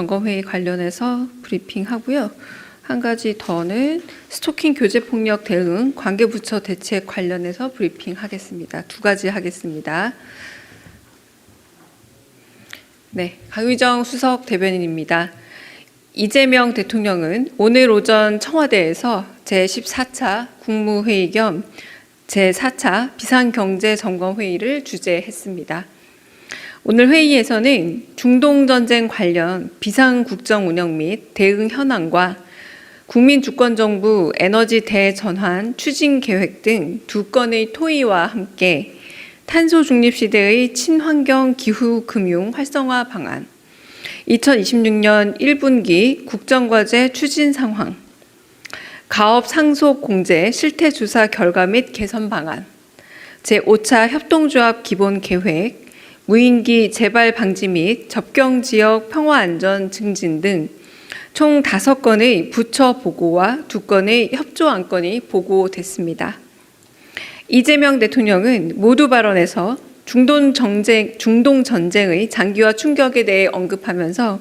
점검회의 관련해서 브리핑하고요. 한 가지 더는 스토킹 교제폭력 대응 관계부처 대책 관련해서 브리핑하겠습니다. 두 가지 하겠습니다. 네, 강유정 수석 대변인입니다. 이재명 대통령은 오늘 오전 청와대에서 제14차 국무회의 겸 제4차 비상경제점검회의를 주재했습니다. 오늘 회의에서는 중동전쟁 관련 비상국정 운영 및 대응 현황과 국민주권정부 에너지 대전환 추진 계획 등 두 건의 토의와 함께 탄소 중립 시대의 친환경 기후 금융 활성화 방안, 2026년 1분기 국정과제 추진 상황, 가업 상속 공제 실태 조사 결과 및 개선 방안, 제5차 협동조합 기본 계획, 무인기 재발 방지 및 접경 지역 평화 안전 증진 등 총 5건의 부처 보고와 2건의 협조 안건이 보고됐습니다. 이재명 대통령은 모두 발언에서 중동 전쟁의 장기화 충격에 대해 언급하면서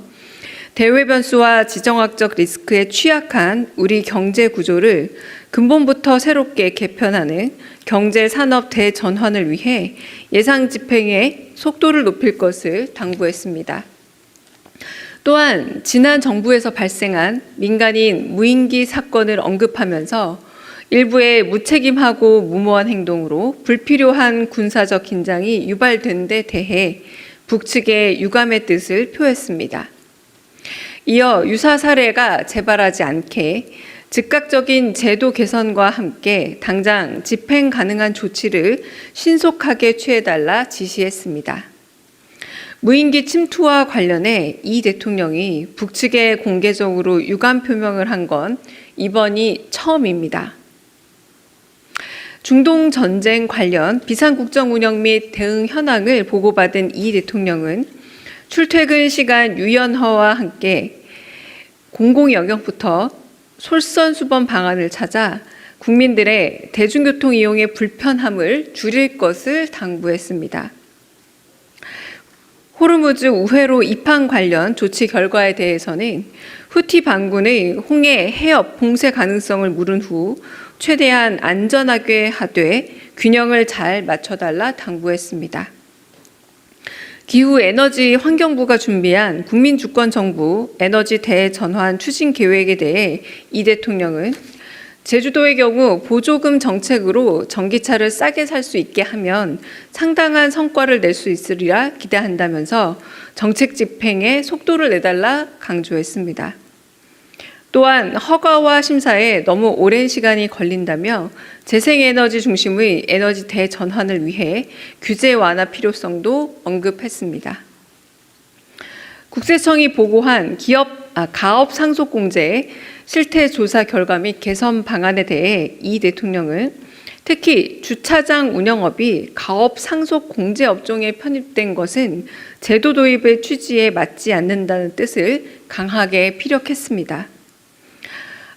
대외 변수와 지정학적 리스크에 취약한 우리 경제 구조를 근본부터 새롭게 개편하는 경제 산업 대전환을 위해 예상 집행의 속도를 높일 것을 당부했습니다. 또한 지난 정부에서 발생한 민간인 무인기 사건을 언급하면서 일부의 무책임하고 무모한 행동으로 불필요한 군사적 긴장이 유발된 데 대해 북측의 유감의 뜻을 표했습니다. 이어 유사 사례가 재발하지 않게 즉각적인 제도 개선과 함께 당장 집행 가능한 조치를 신속하게 취해달라 지시했습니다. 무인기 침투와 관련해 이 대통령이 북측에 공개적으로 유감 표명을 한 건 이번이 처음입니다. 중동 전쟁 관련 비상국정 운영 및 대응 현황을 보고받은 이 대통령은 출퇴근 시간 유연화와 함께 공공영역부터 솔선수범 방안을 찾아 국민들의 대중교통 이용의 불편함을 줄일 것을 당부했습니다. 호르무즈 우회로 입항 관련 조치 결과에 대해서는 후티 반군의 홍해 해협 봉쇄 가능성을 물은 후 최대한 안전하게 하되 균형을 잘 맞춰달라 당부했습니다. 기후에너지 환경부가 준비한 국민주권정부 에너지 대전환 추진 계획에 대해 이 대통령은 제주도의 경우 보조금 정책으로 전기차를 싸게 살 수 있게 하면 상당한 성과를 낼 수 있으리라 기대한다면서 정책 집행에 속도를 내달라 강조했습니다. 또한 허가와 심사에 너무 오랜 시간이 걸린다며 재생에너지 중심의 에너지 대전환을 위해 규제 완화 필요성도 언급했습니다. 국세청이 보고한 가업 상속 공제의 실태 조사 결과 및 개선 방안에 대해 이 대통령은 특히 주차장 운영업이 가업 상속 공제 업종에 편입된 것은 제도 도입의 취지에 맞지 않는다는 뜻을 강하게 피력했습니다.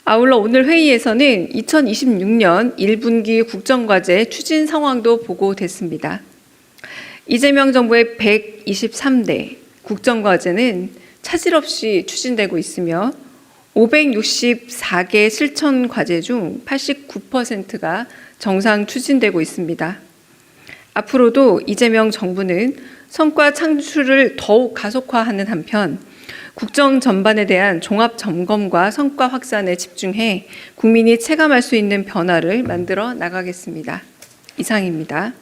아울러 오늘 회의에서는 2026년 1분기 국정과제 추진 상황도 보고됐습니다. 이재명 정부의 123대 국정과제는 차질 없이 추진되고 있으며 564개 실천 과제 중 89%가 정상 추진되고 있습니다. 앞으로도 이재명 정부는 성과 창출을 더욱 가속화하는 한편 국정 전반에 대한 종합 점검과 성과 확산에 집중해 국민이 체감할 수 있는 변화를 만들어 나가겠습니다. 이상입니다.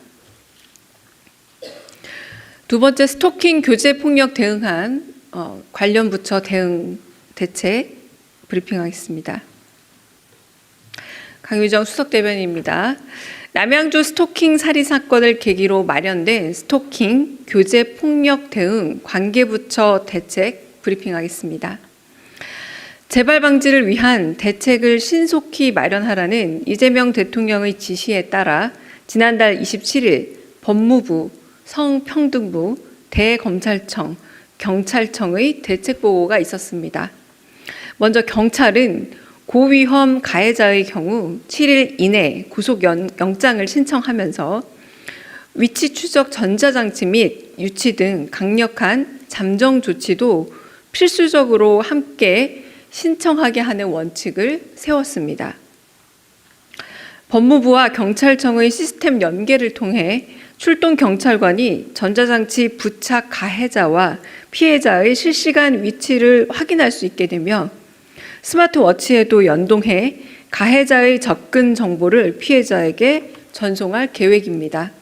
두 번째, 스토킹 교제 폭력 대응안 관련 부처 대응 대책 브리핑하겠습니다. 강유정 수석 대변인입니다. 남양주 스토킹 살인 사건을 계기로 마련된 스토킹 교제 폭력 대응 관계부처 대책 브리핑하겠습니다. 재발 방지를 위한 대책을 신속히 마련하라는 이재명 대통령의 지시에 따라 지난달 27일 법무부, 성평등부, 대검찰청, 경찰청의 대책 보고가 있었습니다. 먼저 경찰은 고위험 가해자의 경우 7일 이내 구속영장을 신청하면서 위치 추적 전자장치 및 유치 등 강력한 잠정 조치도 필수적으로 함께 신청하게 하는 원칙을 세웠습니다. 법무부와 경찰청의 시스템 연계를 통해 출동 경찰관이 전자장치 부착 가해자와 피해자의 실시간 위치를 확인할 수 있게 되며 스마트워치에도 연동해 가해자의 접근 정보를 피해자에게 전송할 계획입니다.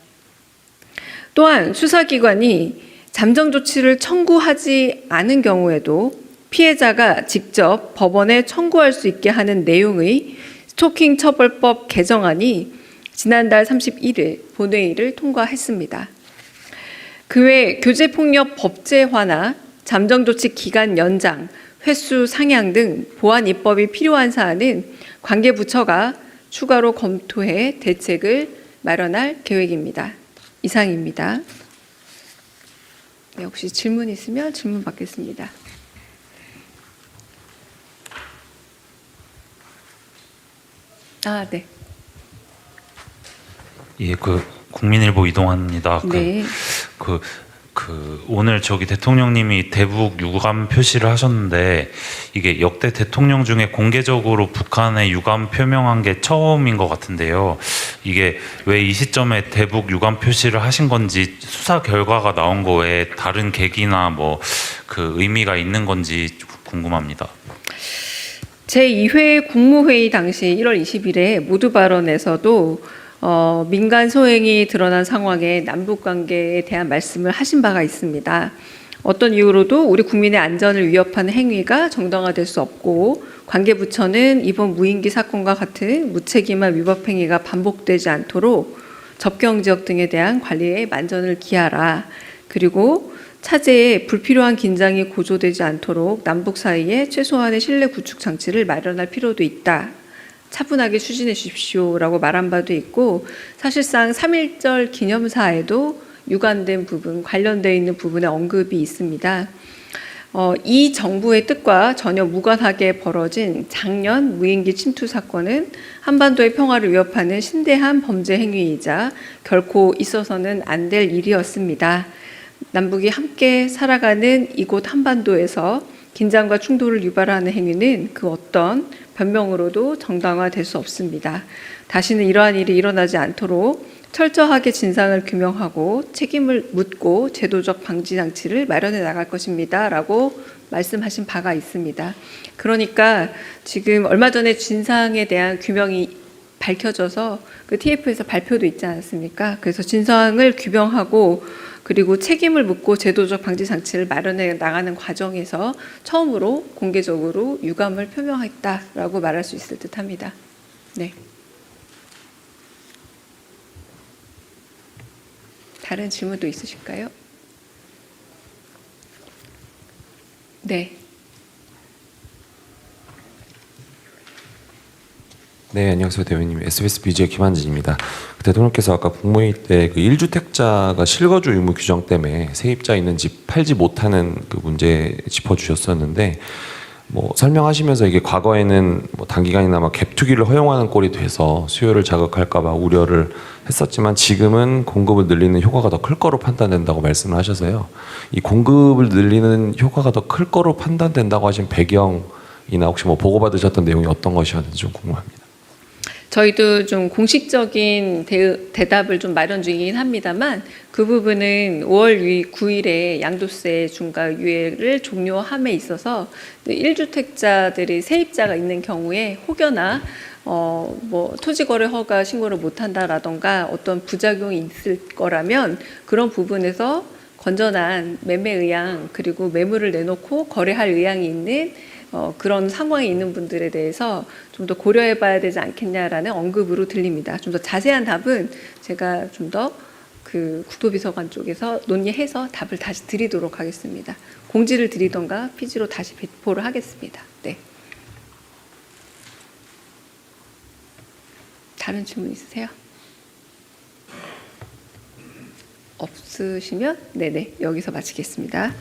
또한 수사기관이 잠정 조치를 청구하지 않은 경우에도 피해자가 직접 법원에 청구할 수 있게 하는 내용의 스토킹 처벌법 개정안이 지난달 31일 본회의를 통과했습니다. 그 외 교제폭력 법제화나 잠정조치 기간 연장, 횟수 상향 등 보완 입법이 필요한 사안은 관계부처가 추가로 검토해 대책을 마련할 계획입니다. 이상입니다. 네, 혹시 질문 있으면 질문 받겠습니다. 네. 예, 국민일보 이동환입니다. 네. 오늘 대통령님이 대북 유감 표시를 하셨는데 이게 역대 대통령 중에 공개적으로 북한의 유감 표명한 게 처음인 것 같은데요. 이게 왜 이 시점에 대북 유감 표시를 하신 건지, 수사 결과가 나온 거 외에 다른 계기나 의미가 있는 건지 궁금합니다. 제2회 국무회의 당시 1월 20일에 모두 발언에서도 민간 소행이 드러난 상황에 남북관계에 대한 말씀을 하신 바가 있습니다. 어떤 이유로도 우리 국민의 안전을 위협하는 행위가 정당화될 수 없고 관계부처는 이번 무인기 사건과 같은 무책임한 위법 행위가 반복되지 않도록 접경지역 등에 대한 관리에 만전을 기하라. 그리고 차제에 불필요한 긴장이 고조되지 않도록 남북 사이에 최소한의 신뢰 구축 장치를 마련할 필요도 있다. 차분하게 추진해 주십시오라고 말한 바도 있고, 사실상 3.1절 기념사에도 유관된 부분, 관련되어 있는 부분에 언급이 있습니다. 이 정부의 뜻과 전혀 무관하게 벌어진 작년 무인기 침투 사건은 한반도의 평화를 위협하는 심대한 범죄 행위이자 결코 있어서는 안 될 일이었습니다. 남북이 함께 살아가는 이곳 한반도에서 긴장과 충돌을 유발하는 행위는 그 어떤 변명으로도 정당화될 수 없습니다. 다시는 이러한 일이 일어나지 않도록 철저하게 진상을 규명하고 책임을 묻고 제도적 방지 장치를 마련해 나갈 것입니다. 라고 말씀하신 바가 있습니다. 그러니까 지금 얼마 전에 진상에 대한 규명이 밝혀져서 그 TF에서 발표도 있지 않았습니까? 그래서 진상을 규명하고 그리고 책임을 묻고 제도적 방지 장치를 마련해 나가는 과정에서 처음으로 공개적으로 유감을 표명했다라고 말할 수 있을 듯합니다. 네. 다른 질문도 있으실까요? 네. 네, 안녕하세요, 대표님. SBS BG의 김한진입니다. 대통령께서 아까 국무회의 때 1주택자가 실거주 의무 규정 때문에 세입자 있는 집 팔지 못하는 그 문제 짚어주셨었는데, 설명하시면서 이게 과거에는 단기간이나 갭 투기를 허용하는 꼴이 돼서 수요를 자극할까봐 우려를 했었지만 지금은 공급을 늘리는 효과가 더 클 거로 판단된다고 말씀을 하셔서요. 이 공급을 늘리는 효과가 더 클 거로 판단된다고 하신 배경이나 혹시 보고받으셨던 내용이 어떤 것이었는지 좀 궁금합니다. 저희도 좀 공식적인 대답을 좀 마련 중이긴 합니다만 그 부분은 5월 9일에 양도세 중과 유예를 종료함에 있어서 1주택자들이 세입자가 있는 경우에 혹여나 토지거래 허가 신고를 못한다라던가 어떤 부작용이 있을 거라면 그런 부분에서 건전한 매매 의향 그리고 매물을 내놓고 거래할 의향이 있는 그런 상황에 있는 분들에 대해서 좀 더 고려해 봐야 되지 않겠냐라는 언급으로 들립니다. 좀 더 자세한 답은 제가 좀 더 국토비서관 쪽에서 논의해서 답을 다시 드리도록 하겠습니다. 공지를 드리던가 피지로 다시 배포를 하겠습니다. 네. 다른 질문 있으세요? 없으시면 네네 여기서 마치겠습니다.